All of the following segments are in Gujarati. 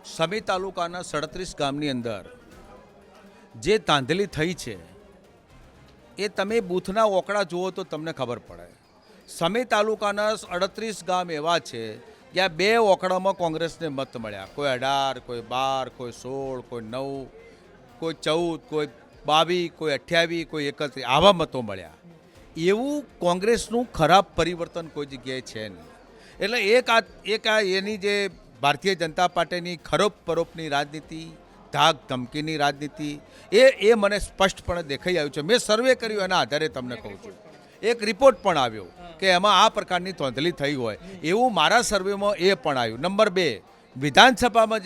સમી તાલુકાના 37 ગામની અંદર જે તાંધલી થઈ છે એ તમે બૂથના ઓકડા જુઓ તો તમને ખબર પડે. સમી તાલુકાના 38 ગામ એવા છે જ્યાં 2 ઓકડામાં કોંગ્રેસને મત મળ્યા. કોઈ 18, કોઈ 12, કોઈ 16, કોઈ 9, કોઈ 14, કોઈ 22, કોઈ 28, કોઈ 31 આવા મતો મળ્યા. એવું કોંગ્રેસનું ખરાબ પરિવર્તન કોઈ જગ્યાએ છે નહીં. એટલે એક આ એની જે ભારતીય જનતા પાર્ટીની ખરોપ પરોપની રાજનીતિ, ધાક ધમકીની રાજનીતિ એ મને સ્પષ્ટપણે દેખાઈ આવ્યું છે. મેં સર્વે કર્યું એના આધારે તમને કહું છું. એક રિપોર્ટ પણ આવ્યો કે એમાં આ પ્રકારની ધોંધલી થઈ હોય એવું મારા સર્વેમાં એ પણ આવ્યું. નંબર 2, વિધાનસભામાં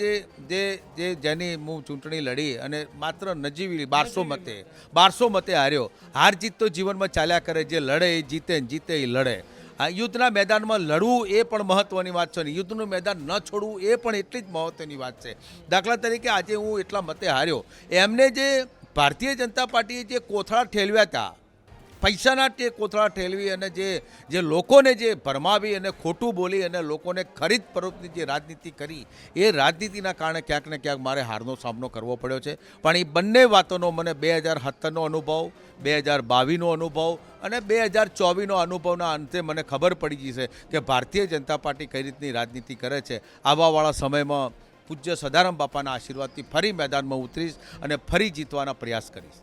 જેની હું ચૂંટણી લડી અને માત્ર નજીવી 1200 મતે હાર્યો. હાર જીત તો જીવનમાં ચાલ્યા કરે. જે લડે એ જીતે, જીતે એ લડે. આ યુદ્ધના મેદાનમાં લડવું એ પણ મહત્ત્વની વાત છે ને યુદ્ધનું મેદાન ન છોડવું એ પણ એટલી જ મહત્ત્વની વાત છે. દાખલા તરીકે આજે હું એટલા મતે હાર્યો, એમને જે ભારતીય જનતા પાર્ટીએ જે કોથળા ઠેલવ્યા હતા, પૈસાના તે કોથળા ઠેલવી અને જે લોકોને જે ભરમાવી અને ખોટું બોલી અને લોકોને ખરીદ પરોપની જે રાજનીતિ કરી, એ રાજનીતિના કારણે ક્યાંક ને ક્યાંક મારે હારનો સામનો કરવો પડ્યો છે. પણ એ બંને વાતોનો મને 2017નો અનુભવ, 2022નો અનુભવ અને 2024નો અનુભવના અંતે મને ખબર પડી ગઈ છે કે ભારતીય જનતા પાર્ટી કઈ રીતની રાજનીતિ કરે છે. આવાવાળા સમયમાં પૂજ્ય સદારામ બાપાના આશીર્વાદથી ફરી મેદાનમાં ઉતરીશ અને ફરી જીતવાના પ્રયાસ કરીશ.